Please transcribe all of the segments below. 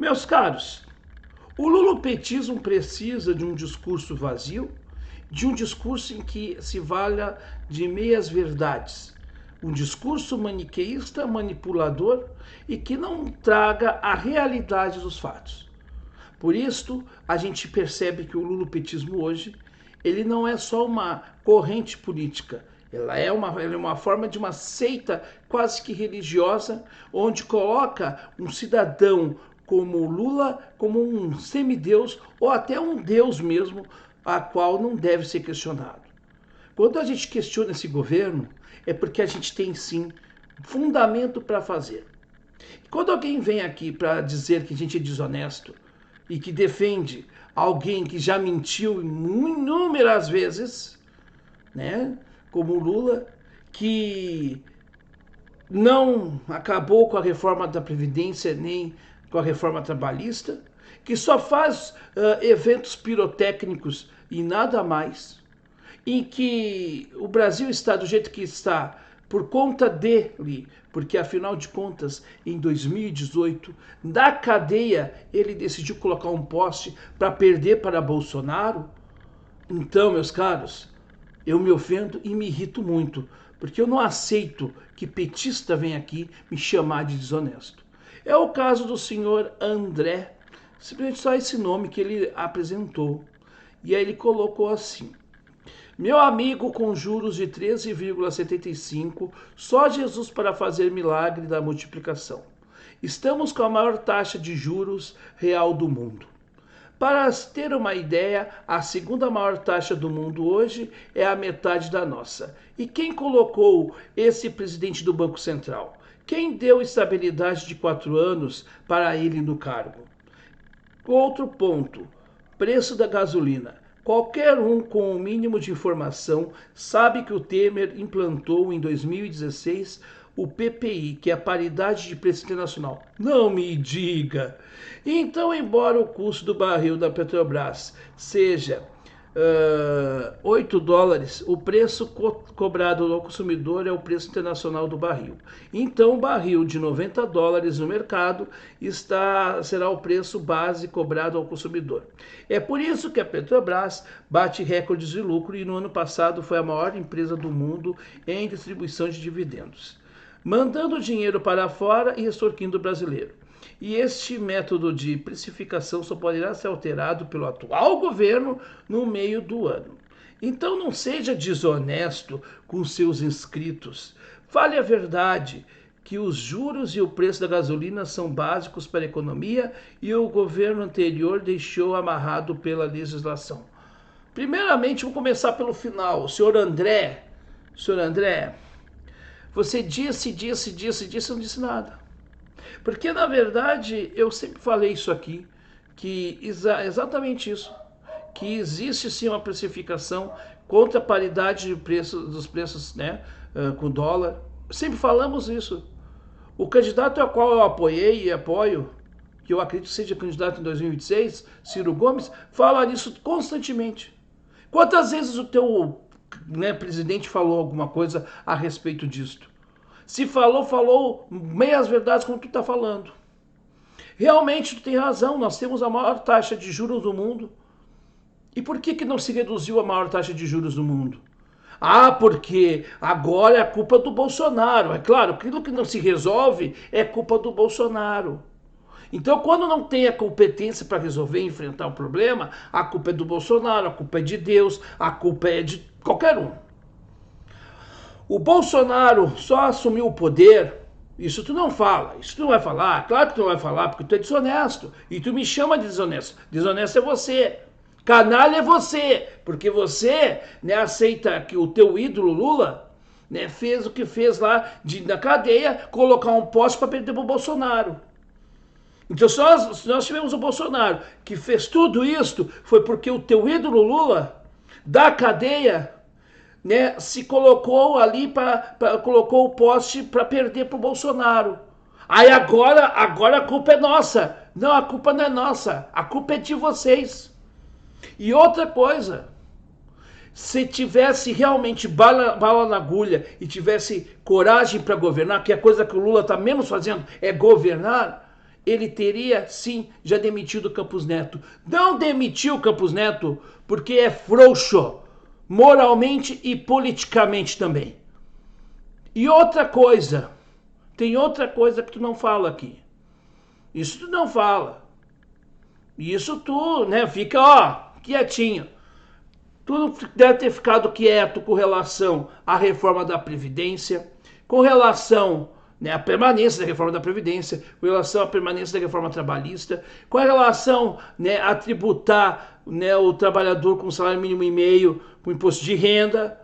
Meus caros, o lulopetismo precisa de um discurso vazio, de um discurso em que se valha de meias verdades, um discurso maniqueísta, manipulador e que não traga a realidade dos fatos. Por isto, a gente percebe que o lulopetismo hoje, ele não é só uma corrente política, ela é uma forma de uma seita quase que religiosa, onde coloca um cidadão como Lula como um semideus ou até um deus mesmo, a qual não deve ser questionado. Quando a gente questiona esse governo, é porque a gente tem sim fundamento para fazer. Quando alguém vem aqui para dizer que a gente é desonesto e que defende alguém que já mentiu inúmeras vezes, né, como o Lula, que não acabou com a reforma da Previdência nem com a reforma trabalhista, que só faz eventos pirotécnicos e nada mais, em que o Brasil está do jeito que está por conta dele, porque afinal de contas, em 2018, da cadeia, ele decidiu colocar um poste para perder para Bolsonaro. Então, meus caros, eu me ofendo e me irrito muito, porque eu não aceito que petista venha aqui me chamar de desonesto. É o caso do senhor André, simplesmente só esse nome que ele apresentou. E aí ele colocou assim: meu amigo com juros de 13,75, só Jesus para fazer milagre da multiplicação. Estamos com a maior taxa de juros real do mundo. Para ter uma ideia, a segunda maior taxa do mundo hoje é a metade da nossa. E quem colocou esse presidente do Banco Central? Quem deu estabilidade de 4 anos para ele no cargo? Outro ponto, preço da gasolina. Qualquer um com o mínimo de informação sabe que o Temer implantou em 2016 o PPI, que é a paridade de preço internacional. Não me diga! Então, embora o custo do barril da Petrobras seja $8, o preço cobrado ao consumidor é o preço internacional do barril. Então, o barril de $90 no mercado será o preço base cobrado ao consumidor. É por isso que a Petrobras bate recordes de lucro e no ano passado foi a maior empresa do mundo em distribuição de dividendos, mandando dinheiro para fora e extorquindo o brasileiro. E este método de precificação só poderá ser alterado pelo atual governo no meio do ano. Então não seja desonesto com seus inscritos. Fale a verdade, que os juros e o preço da gasolina são básicos para a economia e o governo anterior deixou amarrado pela legislação. Primeiramente, vamos começar pelo final. Senhor André, você disse, não disse nada. Porque, na verdade, eu sempre falei isso aqui, que exatamente isso, que existe sim uma precificação contra a paridade de dos preços, né, com dólar. Sempre falamos isso. O candidato ao qual eu apoiei e apoio, que eu acredito que seja candidato em 2026, Ciro Gomes, fala nisso constantemente. Quantas vezes o teu presidente falou alguma coisa a respeito disto? Se falou meias verdades como tu está falando. Realmente tu tem razão, nós temos a maior taxa de juros do mundo. E por que não se reduziu a maior taxa de juros do mundo? Ah, porque agora é a culpa do Bolsonaro. É claro, aquilo que não se resolve é culpa do Bolsonaro. Então, quando não tem a competência para resolver e enfrentar o problema, a culpa é do Bolsonaro, a culpa é de Deus, a culpa é de qualquer um. O Bolsonaro só assumiu o poder, isso tu não fala, isso tu não vai falar, claro que tu não vai falar, porque tu é desonesto, e tu me chama de desonesto. Desonesto é você, canalha é você, porque você aceita que o teu ídolo Lula fez o que fez lá na cadeia, colocar um poste para perder pro Bolsonaro. Então, se nós tivemos o Bolsonaro que fez tudo isso, foi porque o teu ídolo Lula, da cadeia, se colocou ali, colocou o poste para perder para o Bolsonaro. Aí agora a culpa é nossa. Não, a culpa não é nossa, a culpa é de vocês. E outra coisa, se tivesse realmente bala na agulha e tivesse coragem para governar, que é a coisa que o Lula está menos fazendo é governar, ele teria sim já demitido o Campos Neto. Não demitiu o Campos Neto porque é frouxo, moralmente e politicamente também. E outra coisa, tem outra coisa que tu não fala aqui. Isso tu não fala. Isso tu, né, fica, ó, quietinho. Tu não deve ter ficado quieto com relação à reforma da Previdência, com relação, né, à permanência da reforma da Previdência, com relação à permanência da reforma trabalhista, com relação, né, a tributar, né, o trabalhador com salário mínimo e meio com imposto de renda.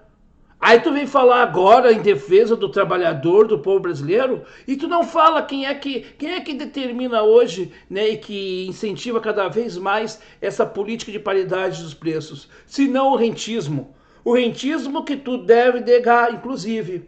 Aí tu vem falar agora em defesa do trabalhador, do povo brasileiro, e tu não fala quem é que determina hoje, né, e que incentiva cada vez mais essa política de paridade dos preços, senão o rentismo. O rentismo que tu deve negar, inclusive.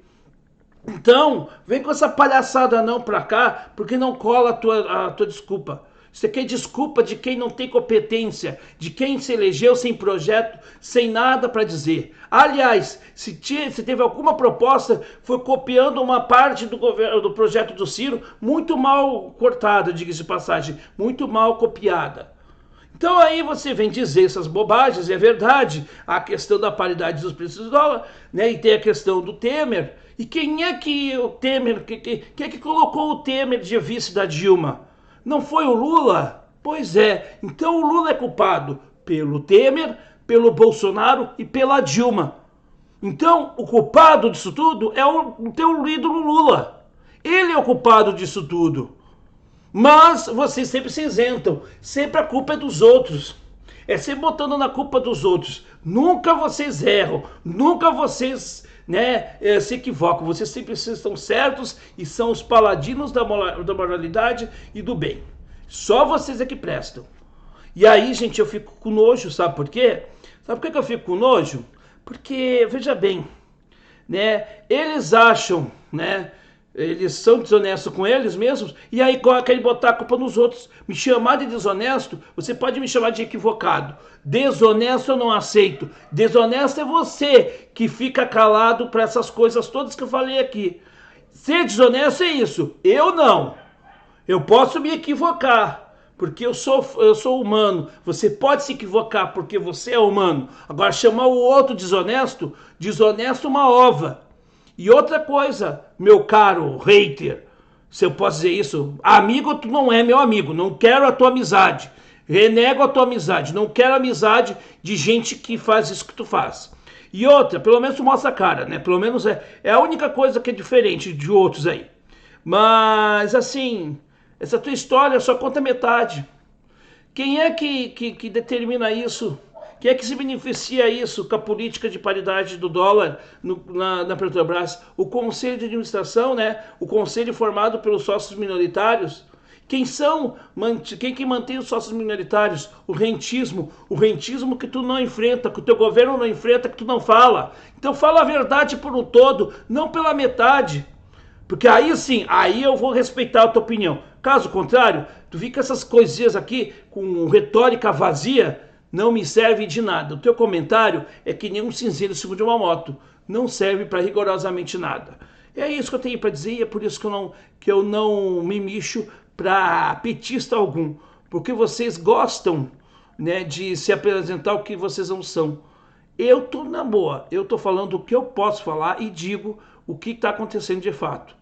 Então, vem com essa palhaçada não pra cá, porque não cola a tua desculpa. Isso aqui é desculpa de quem não tem competência, de quem se elegeu sem projeto, sem nada para dizer. Aliás, se teve alguma proposta, foi copiando uma parte do governo, do projeto do Ciro, muito mal cortada, diga-se de passagem, muito mal copiada. Então aí você vem dizer essas bobagens, é verdade, a questão da paridade dos preços do dólar, né, e tem a questão do Temer. E quem é que o Temer, quem é que colocou o Temer de vice da Dilma? Não foi o Lula? Pois é, então o Lula é culpado pelo Temer, pelo Bolsonaro e pela Dilma. Então o culpado disso tudo é o teu ídolo Lula. Ele é o culpado disso tudo. Mas vocês sempre se isentam, sempre a culpa é dos outros. É sempre botando na culpa dos outros. Nunca vocês erram, nunca vocês, né, se equivocam. Vocês sempre estão certos e são os paladinos da moralidade e do bem. Só vocês é que prestam. E aí, gente, eu fico com nojo, sabe por quê? Sabe por que eu fico com nojo? Porque, veja bem, né, eles acham, né, eles são desonestos com eles mesmos, e aí querem botar a culpa nos outros. Me chamar de desonesto, você pode me chamar de equivocado. Desonesto eu não aceito. Desonesto é você que fica calado para essas coisas todas que eu falei aqui. Ser desonesto é isso. Eu não. Eu posso me equivocar, porque eu sou humano. Você pode se equivocar porque você é humano. Agora, chamar o outro desonesto, desonesto uma ova. E outra coisa, meu caro hater, se eu posso dizer isso, amigo, tu não é meu amigo, não quero a tua amizade, renego a tua amizade, não quero amizade de gente que faz isso que tu faz. E outra, pelo menos tu mostra a cara, né? Pelo menos é a única coisa que é diferente de outros aí. Mas, assim, essa tua história só conta metade. Quem é que determina isso? Quem é que se beneficia isso com a política de paridade do dólar na Petrobras? O conselho de administração, né? O conselho formado pelos sócios minoritários. Quem que mantém os sócios minoritários? O rentismo que tu não enfrenta, que o teu governo não enfrenta, que tu não fala. Então fala a verdade por um todo, não pela metade. Porque aí sim, aí eu vou respeitar a tua opinião. Caso contrário, tu fica essas coisinhas aqui com retórica vazia, não me serve de nada. O teu comentário é que nem um cinzeiro em cima de uma moto. Não serve para rigorosamente nada. É isso que eu tenho para dizer e é por isso que eu não me mexo para petista algum. Porque vocês gostam, né, de se apresentar o que vocês não são. Eu tô na boa. Eu tô falando o que eu posso falar e digo o que está acontecendo de fato.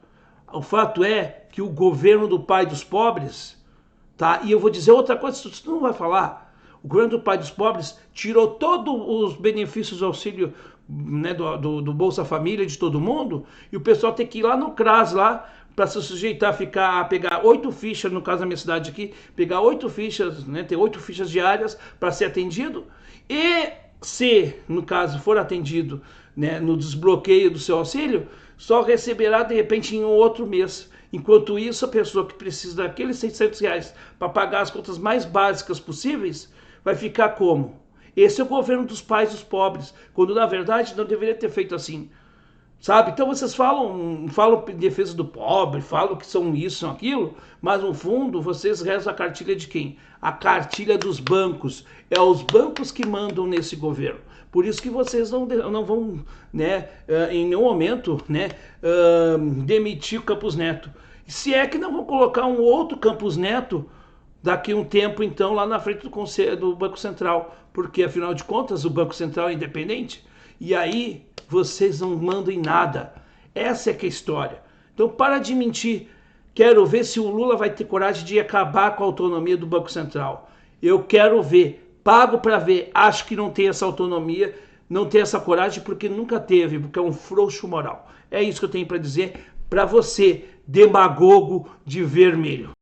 O fato é que o governo do pai dos pobres, tá? E eu vou dizer outra coisa, tu não vai falar. O governo do pai dos pobres tirou todos os benefícios do auxílio, né, do Bolsa Família de todo mundo, e o pessoal tem que ir lá no CRAS lá para se sujeitar a pegar 8 fichas, no caso da minha cidade aqui, pegar 8 fichas, né, ter 8 fichas diárias para ser atendido, e se, no caso, for atendido, né, no desbloqueio do seu auxílio, só receberá de repente em um outro mês. Enquanto isso, a pessoa que precisa daqueles R$ 600 para pagar as contas mais básicas possíveis, vai ficar como? Esse é o governo dos pais dos pobres, quando na verdade não deveria ter feito assim. Sabe? Então vocês falam em defesa do pobre, falam que são isso, são aquilo, mas no fundo vocês rezam a cartilha de quem? A cartilha dos bancos. É os bancos que mandam nesse governo. Por isso que vocês não vão, né, em nenhum momento, né, demitir o Campos Neto. Se é que não vão colocar um outro Campos Neto daqui a um tempo, então, lá na frente do Banco Central, porque afinal de contas o Banco Central é independente, e aí vocês não mandam em nada. Essa é que é a história. Então para de mentir. Quero ver se o Lula vai ter coragem de acabar com a autonomia do Banco Central. Eu quero ver, pago para ver, acho que não tem essa autonomia, não tem essa coragem porque nunca teve, porque é um frouxo moral. É isso que eu tenho para dizer para você, demagogo de vermelho.